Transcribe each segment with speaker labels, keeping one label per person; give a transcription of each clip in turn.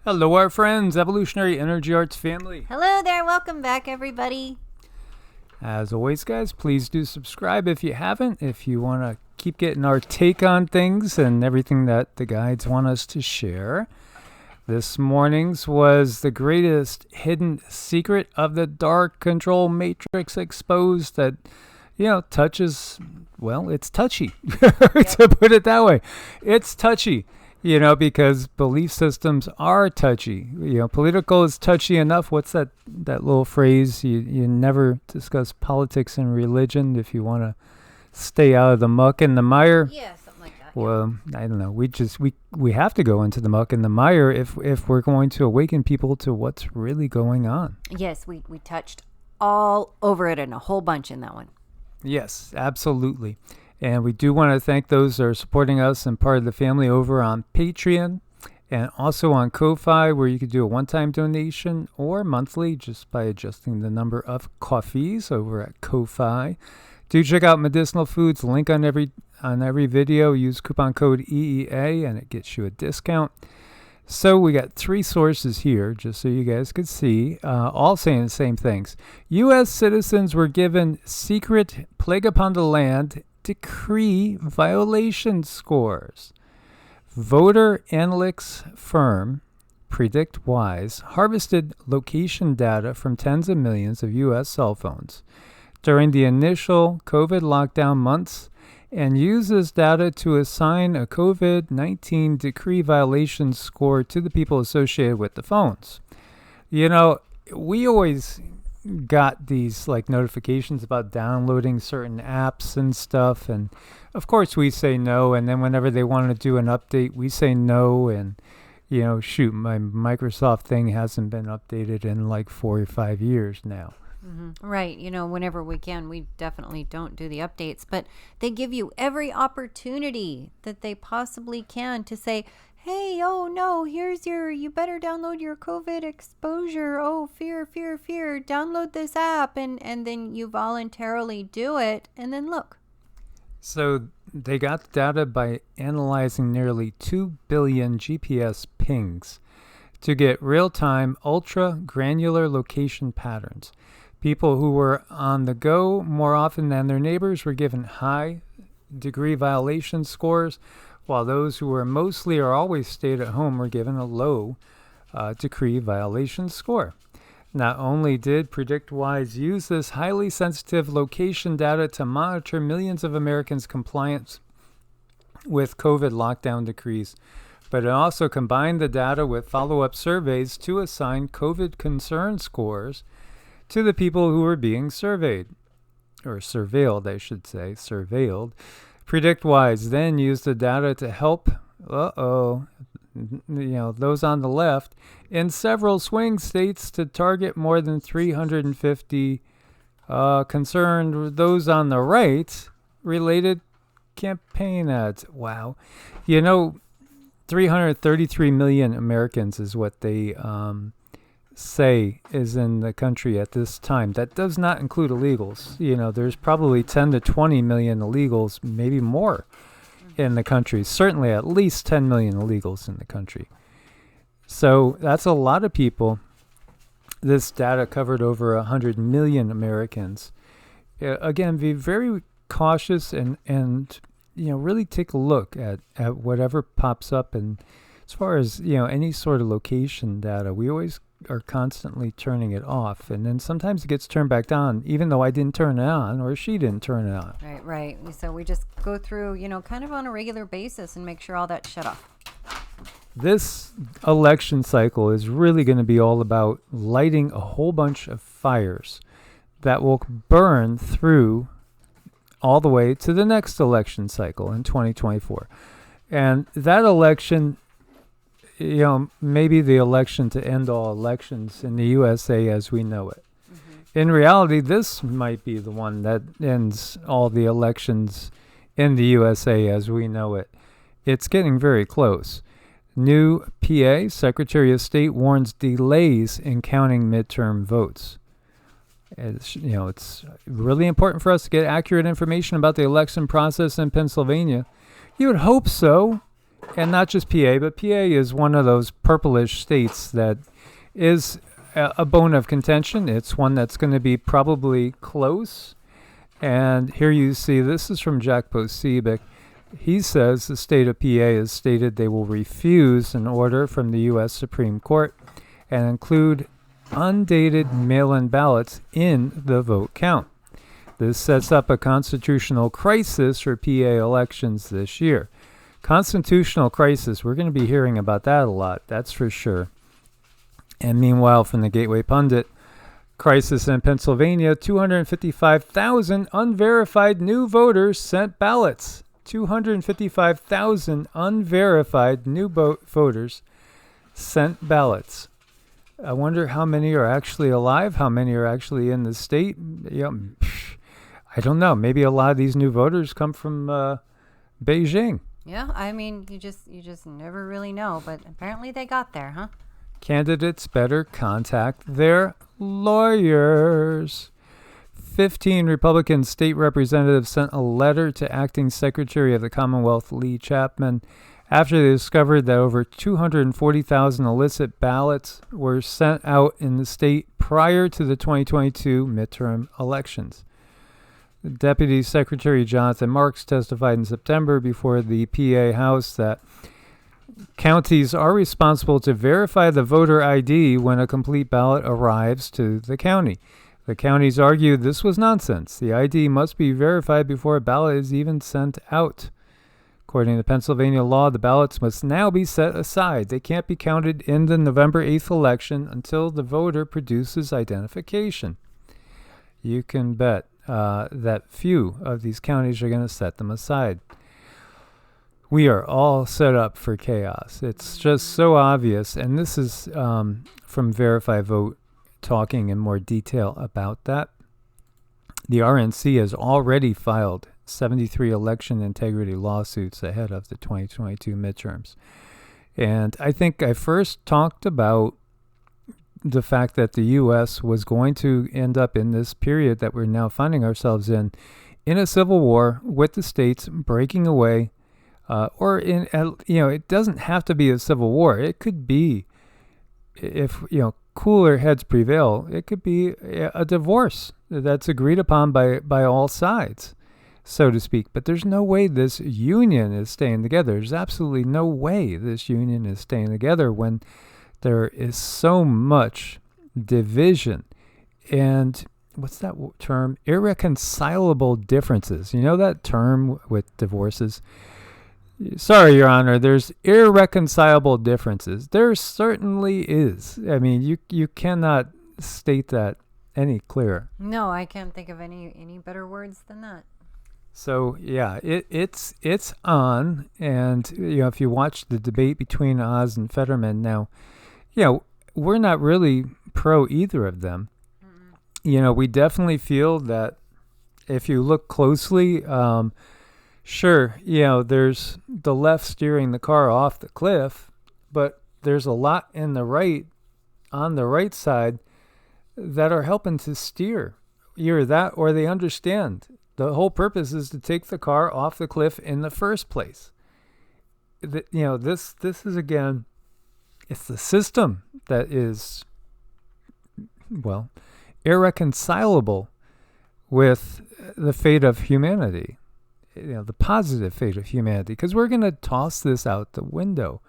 Speaker 1: Hello, our friends, Evolutionary Energy Arts family.
Speaker 2: Hello there. Welcome back, everybody.
Speaker 1: As always, guys, please do subscribe if you haven't. If you want to keep getting our take on things and everything that the guides want us to share. This morning's was the greatest hidden secret of the dark control matrix exposed that, touches, well, it's touchy, to put it that way. It's touchy. Because belief systems are touchy. Political is touchy enough. What's that little phrase? You never discuss politics and religion if you want to stay out of the muck and the mire.
Speaker 2: Yeah, something like that.
Speaker 1: Well, I don't know. We have to go into the muck and the mire if we're going to awaken people to what's really going on.
Speaker 2: Yes, we touched all over it and a whole bunch in that one.
Speaker 1: Yes, absolutely. And we do want to thank those that are supporting us and part of the family over on Patreon and also on Ko-Fi, where you could do a one-time donation or monthly just by adjusting the number of coffees over at Ko-Fi. Do check out Medicinal Foods, link on every video. Use coupon code EEA and it gets you a discount. So we got three sources here, just so you guys could see, all saying the same things. U.S. citizens were given secret plague upon the land decree violation scores. Voter analytics firm PredictWise harvested location data from tens of millions of U.S. cell phones during the initial COVID lockdown months and used this data to assign a COVID-19 decree violation score to the people associated with the phones. We always got these notifications about downloading certain apps and stuff, and of course we say no, and then whenever they want to do an update we say no, and shoot, my Microsoft thing hasn't been updated in 4 or 5 years now.
Speaker 2: Right. Whenever we can, we definitely don't do the updates, but they give you every opportunity that they possibly can to say, hey, oh no, you better download your COVID exposure. Oh, fear. Download this app. And then you voluntarily do it. And then look.
Speaker 1: So they got the data by analyzing nearly 2 billion GPS pings to get real-time, ultra-granular location patterns. People who were on the go more often than their neighbors were given high degree violation scores, while those who were mostly or always stayed at home were given a low degree violation score. Not only did PredictWise use this highly sensitive location data to monitor millions of Americans' compliance with COVID lockdown decrees, but it also combined the data with follow-up surveys to assign COVID concern scores to the people who were being surveyed, or surveilled, I should say, surveilled. PredictWise then used the data to help, those on the left in several swing states to target more than 350 concerned those on the right related campaign ads. Wow. 333 million Americans is what they say is in the country at this time. That does not include illegals. There's probably 10 to 20 million illegals, maybe more in the country. Certainly at least 10 million illegals in the country. So that's a lot of people. This data covered over 100 million Americans. Again, be very cautious and really take a look at whatever pops up. And as far as, any sort of location data, we always are constantly turning it off, and then sometimes it gets turned back on even though I didn't turn it on or she didn't turn it on.
Speaker 2: Right. So we just go through, kind of on a regular basis and make sure all that's shut off.
Speaker 1: This election cycle is really going to be all about lighting a whole bunch of fires that will burn through all the way to the next election cycle in 2024. And that election, maybe the election to end all elections in the USA as we know it. In reality, this might be the one that ends all the elections in the USA as we know it. It's getting very close. New PA Secretary of State warns delays in counting midterm votes. It's really important for us to get accurate information about the election process in Pennsylvania. You would hope so. and not just PA, but PA is one of those purplish states that is a bone of contention. It's one that's going to be probably close. And here you see, this is from Jack Posebic. He says the state of PA has stated they will refuse an order from the U.S. Supreme Court and include undated mail-in ballots in the vote count. This sets up a constitutional crisis for PA elections this year. Constitutional crisis, we're going to be hearing about that a lot, that's for sure. And meanwhile, from the Gateway Pundit, crisis in Pennsylvania, 255,000 unverified new voters sent ballots. 255,000 unverified new voters sent ballots. I wonder how many are actually alive, how many are actually in the state. I don't know. Maybe a lot of these new voters come from Beijing.
Speaker 2: Yeah, I mean, you just never really know, but apparently they got there, huh?
Speaker 1: Candidates better contact their lawyers. 15 Republican state representatives sent a letter to Acting Secretary of the Commonwealth Lee Chapman after they discovered that over 240,000 illicit ballots were sent out in the state prior to the 2022 midterm elections. Deputy Secretary Jonathan Marks testified in September before the PA House that counties are responsible to verify the voter ID when a complete ballot arrives to the county. The counties argued this was nonsense. The ID must be verified before a ballot is even sent out. According to Pennsylvania law, the ballots must now be set aside. They can't be counted in the November 8th election until the voter produces identification. You can bet that few of these counties are going to set them aside. We are all set up for chaos. It's just so obvious. And this is from Verify Vote talking in more detail about that. The RNC has already filed 73 election integrity lawsuits ahead of the 2022 midterms. And I think I first talked about the fact that the U.S. was going to end up in this period that we're now finding ourselves in a civil war with the states breaking away, it doesn't have to be a civil war. It could be, if cooler heads prevail, it could be a divorce that's agreed upon by all sides, so to speak. But there's no way this union is staying together. There's absolutely no way this union is staying together when there is so much division and what's that term? Irreconcilable differences. You know that term with divorces? Sorry, Your Honor, there's irreconcilable differences. There certainly is. I mean, you cannot state that any clearer.
Speaker 2: No, I can't think of any better words than that.
Speaker 1: So, yeah, it's on. And, if you watch the debate between Oz and Fetterman now, we're not really pro either of them. Mm-hmm. We definitely feel that if you look closely, sure, there's the left steering the car off the cliff, but there's a lot on the right side that are helping to steer. Either that or they understand. The whole purpose is to take the car off the cliff in the first place. This is, again, it's the system that is, irreconcilable with the fate of humanity. The positive fate of humanity, because we're going to toss this out the window.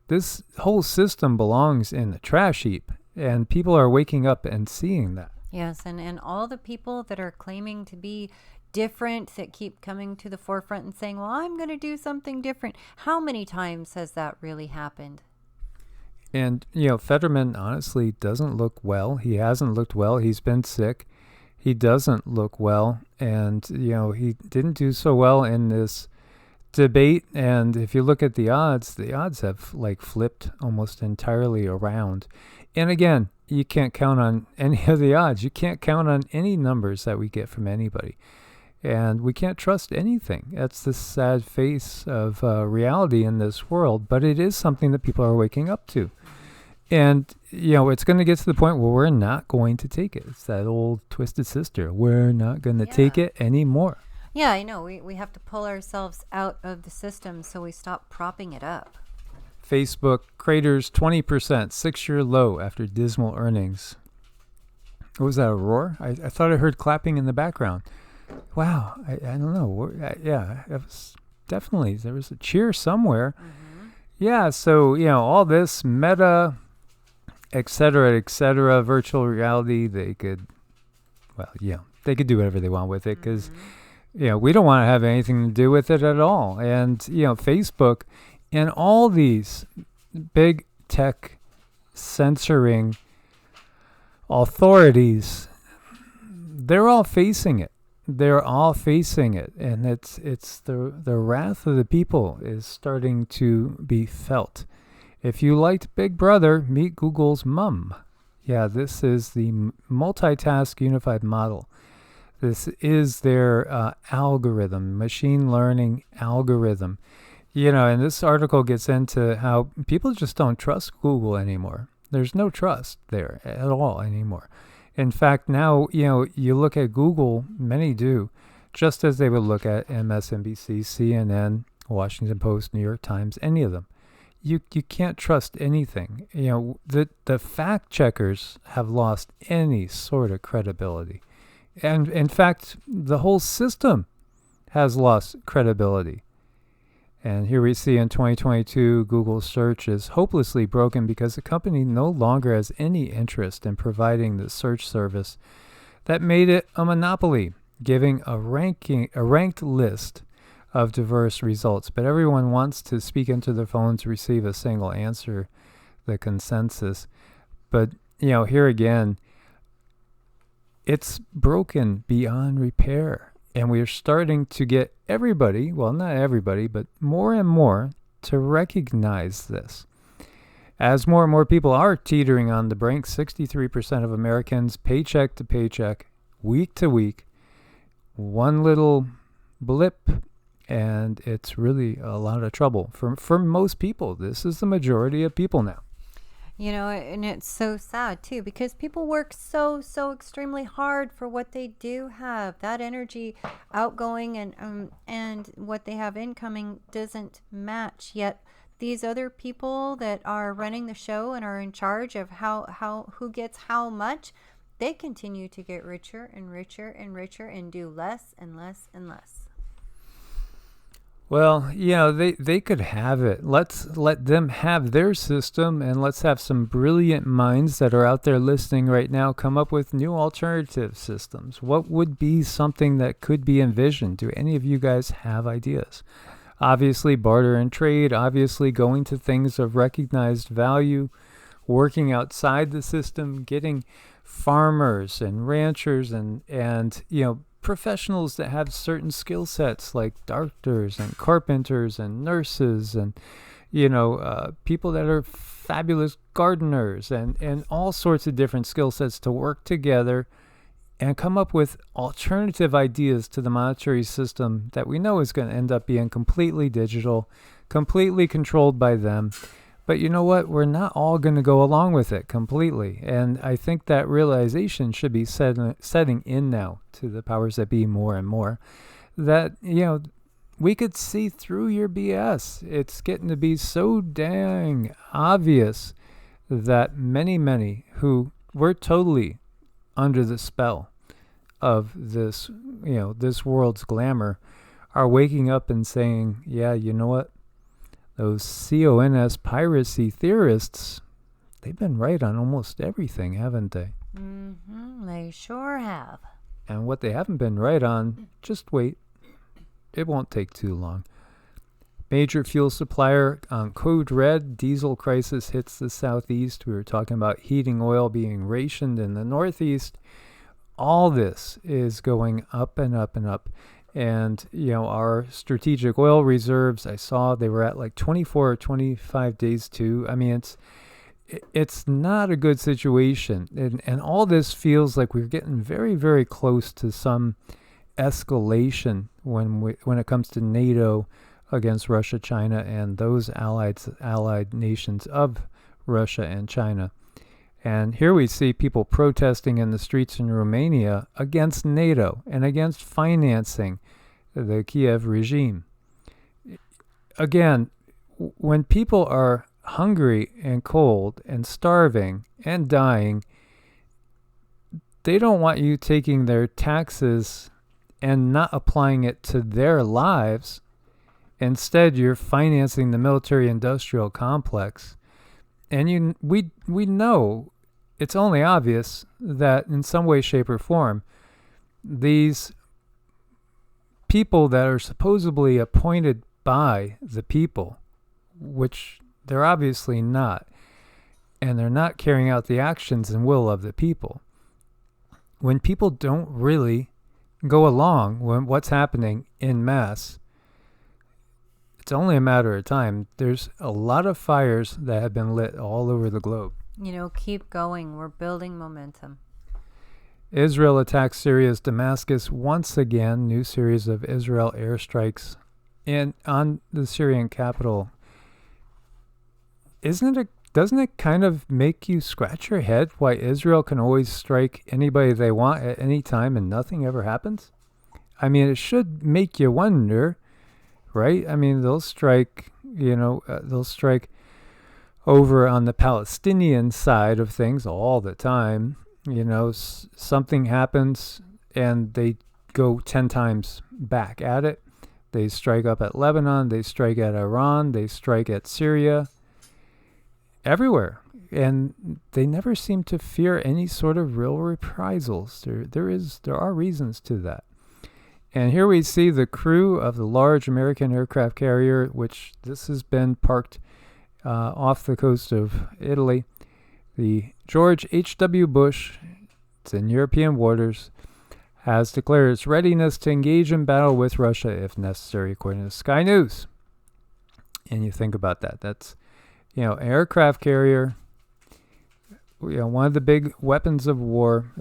Speaker 1: This whole system belongs in the trash heap, and people are waking up and seeing that.
Speaker 2: Yes, and all the people that are claiming to be different, that keep coming to the forefront and saying, well, I'm going to do something different. How many times has that really happened?
Speaker 1: And, Fetterman honestly doesn't look well. He hasn't looked well. He's been sick. He doesn't look well, and he didn't do so well in this debate. And if you look at the odds have flipped almost entirely around. And again, you can't count on any of the odds. You can't count on any numbers that we get from anybody, and we can't trust anything. That's the sad face of reality in this world. But it is something that people are waking up to. And, it's going to get to the point where we're not going to take it. It's that old Twisted Sister. We're not going to take it anymore.
Speaker 2: Yeah, I know. We have to pull ourselves out of the system so we stop propping it up.
Speaker 1: Facebook craters 20%, 6-year low after dismal earnings. What was that, a roar? I thought I heard clapping in the background. Wow, I don't know. Yeah, it was definitely, there was a cheer somewhere.
Speaker 2: Mm-hmm.
Speaker 1: Yeah, so, all this meta, et cetera, virtual reality, they could do whatever they want with it because, we don't want to have anything to do with it at all. And, Facebook and all these big tech censoring authorities, they're all facing it. And it's the wrath of the people is starting to be felt. If you liked Big Brother, meet Google's mum. Yeah, this is the multitask unified model. This is their algorithm, machine learning algorithm. And this article gets into how people just don't trust Google anymore. There's no trust there at all anymore. In fact, now, you look at Google, many do, just as they would look at MSNBC, CNN, Washington Post, New York Times, any of them. You can't trust anything. The fact checkers have lost any sort of credibility. And in fact, the whole system has lost credibility. And here we see in 2022, Google's search is hopelessly broken because the company no longer has any interest in providing the search service that made it a monopoly, giving a ranked list of diverse results. But everyone wants to speak into their phone to receive a single answer, the consensus. But, here again, it's broken beyond repair. And we are starting to get everybody, well, not everybody, but more and more to recognize this. As more and more people are teetering on the brink, 63% of Americans, paycheck to paycheck, week to week, one little blip, and it's really a lot of trouble. For most people, this is the majority of people now.
Speaker 2: And it's so sad too, because people work so extremely hard for what they do have. That energy outgoing and what they have incoming doesn't match. Yet these other people that are running the show and are in charge of who gets how much, they continue to get richer and richer and richer and do less and less and less.
Speaker 1: Well, they could have it. Let's let them have their system, and let's have some brilliant minds that are out there listening right now come up with new alternative systems. What would be something that could be envisioned? Do any of you guys have ideas? Obviously, barter and trade, obviously going to things of recognized value, working outside the system, getting farmers and ranchers and professionals that have certain skill sets like doctors and carpenters and nurses and people that are fabulous gardeners and all sorts of different skill sets to work together and come up with alternative ideas to the monetary system that we know is going to end up being completely digital, completely controlled by them. But you know what? We're not all going to go along with it completely. And I think that realization should be setting in now to the powers that be more and more. That, we could see through your BS. It's getting to be so dang obvious that many who were totally under the spell of this, this world's glamour are waking up and saying, yeah, you know what? Those CONS piracy theorists, they've been right on almost everything, haven't they?
Speaker 2: Mm-hmm, they sure have.
Speaker 1: And what they haven't been right on, just wait. It won't take too long. Major fuel supplier on code red, diesel crisis hits the southeast. We were talking about heating oil being rationed in the northeast. All this is going up and up and up. And, our strategic oil reserves, I saw they were at like 24 or 25 days too. I mean, it's not a good situation. And all this feels like we're getting very, very close to some escalation when it comes to NATO against Russia, China, and those allied nations of Russia and China. And here we see people protesting in the streets in Romania against NATO and against financing the Kiev regime. Again, when people are hungry and cold and starving and dying, they don't want you taking their taxes and not applying it to their lives. Instead, you're financing the military-industrial complex. And we know, it's only obvious that in some way, shape, or form, these people that are supposedly appointed by the people, which they're obviously not, and they're not carrying out the actions and will of the people. When people don't really go along with what's happening in mass, it's only a matter of time. There's a lot of fires that have been lit all over the globe.
Speaker 2: Keep going. We're building momentum.
Speaker 1: Israel attacks Syria's Damascus once again. New series of Israel airstrikes on the Syrian capital. Doesn't it kind of make you scratch your head why Israel can always strike anybody they want at any time and nothing ever happens? I mean, it should make you wonder, right? I mean, they'll strike over on the Palestinian side of things all the time. Something happens and they go 10 times back at it. They strike up at Lebanon, they strike at Iran, they strike at Syria, everywhere. And they never seem to fear any sort of real reprisals. There are reasons to that. And here we see the crew of the large American aircraft carrier, which this has been parked off the coast of Italy. The George H.W. Bush, it's in European waters, has declared its readiness to engage in battle with Russia if necessary, according to Sky News. And you think about that. That's, aircraft carrier, one of the big weapons of war.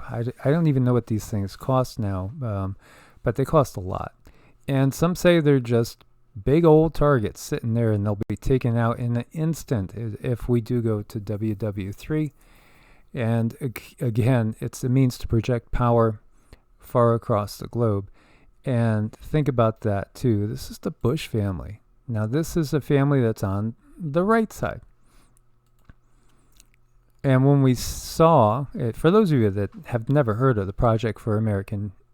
Speaker 1: I don't even know what these things cost now, but they cost a lot. And some say they're just big old targets sitting there, and they'll be taken out in an instant if we do go to WW3. And again, it's a means to project power far across the globe. And think about that too. This is the Bush family. Now, this is a family that's on the right side. And when we saw it, for those of you that have never heard of the Project for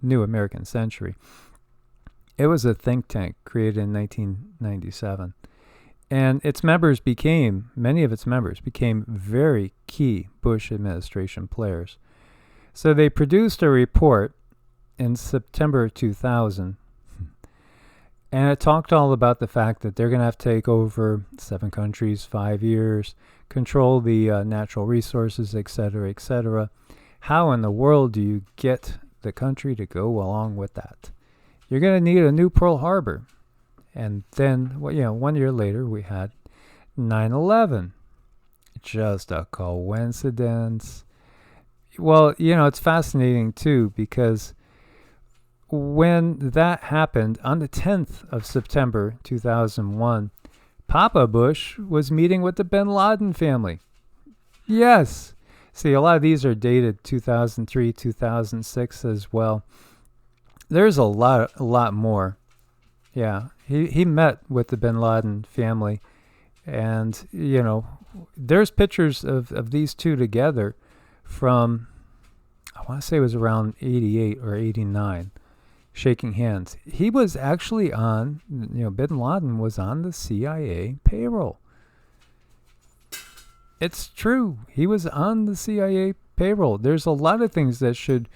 Speaker 1: New American Century, it was a think tank created in 1997. And many of its members became very key Bush administration players. So they produced a report in September 2000, and it talked all about the fact that they're going to have to take over 7 countries, 5 years, control the natural resources, etc., etc. How in the world do you get the country to go along with that? You're going to need a new Pearl Harbor. And then, 1 year later, we had 9/11. Just a coincidence. Well, it's fascinating, too, because when that happened on the 10th of September 2001, Papa Bush was meeting with the bin Laden family. Yes. See, a lot of these are dated 2003, 2006 as well. There's a lot more. Yeah, he met with the bin Laden family, and, there's pictures of these two together from, I want to say it was around 88 or 89, shaking hands. He was actually on, bin Laden was on the CIA payroll. It's true. He was on the CIA payroll. There's a lot of things that should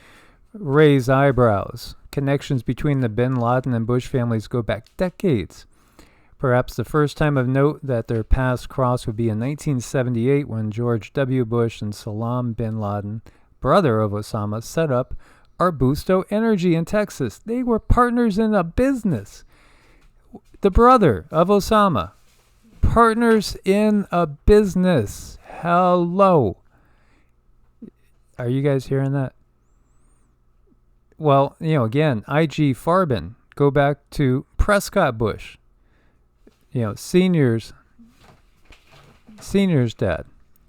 Speaker 1: raise eyebrows. Connections between the bin Laden and Bush families go back decades. Perhaps the first time of note that their paths crossed would be in 1978 when George W. Bush and Salam bin Laden, brother of Osama, set up Arbusto Energy in Texas. They were partners in a business. The brother of Osama, partners in a business. Hello. Are you guys hearing that? Well, again, I.G. Farben, go back to Prescott Bush, senior's dad,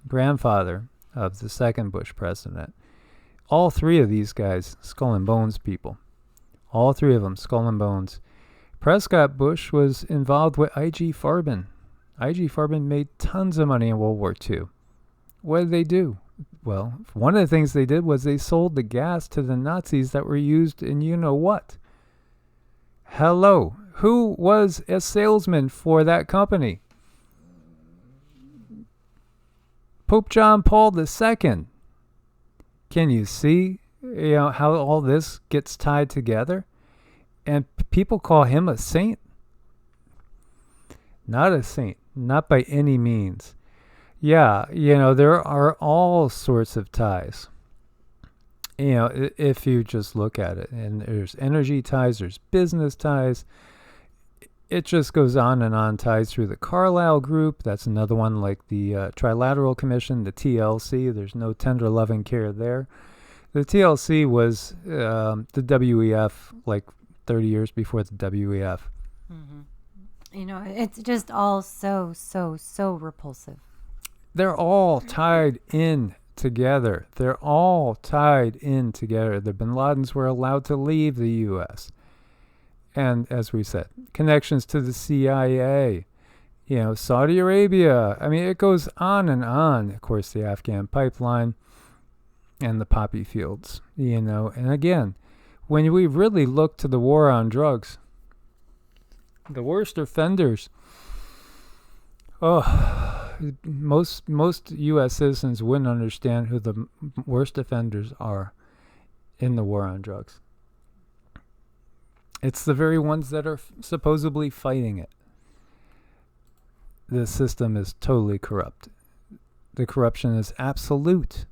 Speaker 1: grandfather of the second Bush president. All 3 of these guys, skull and bones people, All three of them, skull and bones. Prescott Bush was involved with IG Farben. IG Farben made tons of money in World War II. What did they do? Well, one of the things they did was they sold the gas to the Nazis that were used in you-know-what. Hello. Who was a salesman for that company? Pope John Paul II. Can you see how all this gets tied together? And people call him a saint? Not a saint. Not by any means. Yeah, there are all sorts of ties. If you just look at it. And there's energy ties, there's business ties. It just goes on and on, ties through the Carlyle Group. That's another one, like the Trilateral Commission, the TLC. There's no tender loving care there. The TLC was the WEF, like 30 years before the WEF.
Speaker 2: Mm-hmm. It's just all so repulsive.
Speaker 1: They're all tied in together. They're all tied in together. The Bin Ladens were allowed to leave the U.S. And as we said, connections to the CIA, Saudi Arabia. I mean, it goes on and on. Of course, the Afghan pipeline and the poppy fields, And again, when we really look to the war on drugs, the worst offenders, most U.S. citizens wouldn't understand who the worst offenders are in the war on drugs. It's the very ones that are supposedly fighting it. The system is totally corrupt. The corruption is absolute.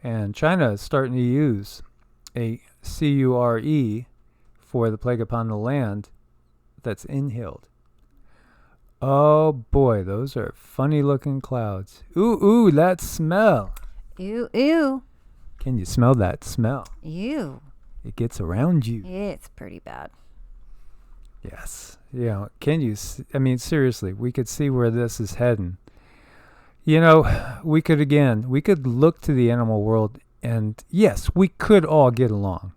Speaker 1: And China is starting to use a CURE for the plague upon the land that's inhaled. Oh boy, those are funny looking clouds. Ooh, that smell.
Speaker 2: Ew.
Speaker 1: Can you smell that smell?
Speaker 2: Ew.
Speaker 1: It gets around you.
Speaker 2: It's pretty bad.
Speaker 1: Yes. Can you, seriously, we could see where this is heading. We could look to the animal world and yes, we could all get along.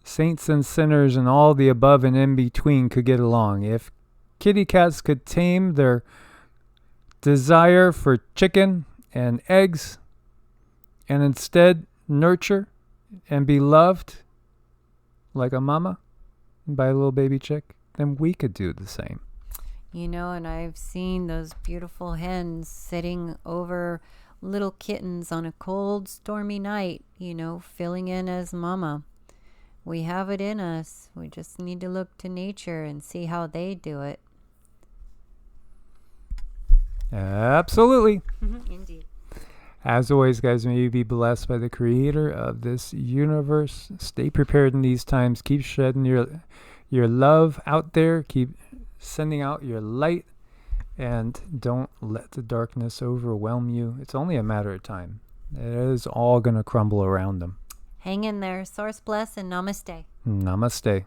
Speaker 1: Saints and sinners and all the above and in between could get along. If kitty cats could tame their desire for chicken and eggs and instead nurture and be loved like a mama by a little baby chick, then we could do the same.
Speaker 2: And I've seen those beautiful hens sitting over little kittens on a cold, stormy night, filling in as mama. We have it in us. We just need to look to nature and see how they do it.
Speaker 1: Absolutely.
Speaker 2: Indeed.
Speaker 1: As always, guys, may you be blessed by the creator of this universe. Stay prepared in these times. Keep shedding your love out there. Keep sending out your light. And don't let the darkness overwhelm you. It's only a matter of time. It is all going to crumble around them.
Speaker 2: Hang in there. Source bless and namaste.
Speaker 1: Namaste.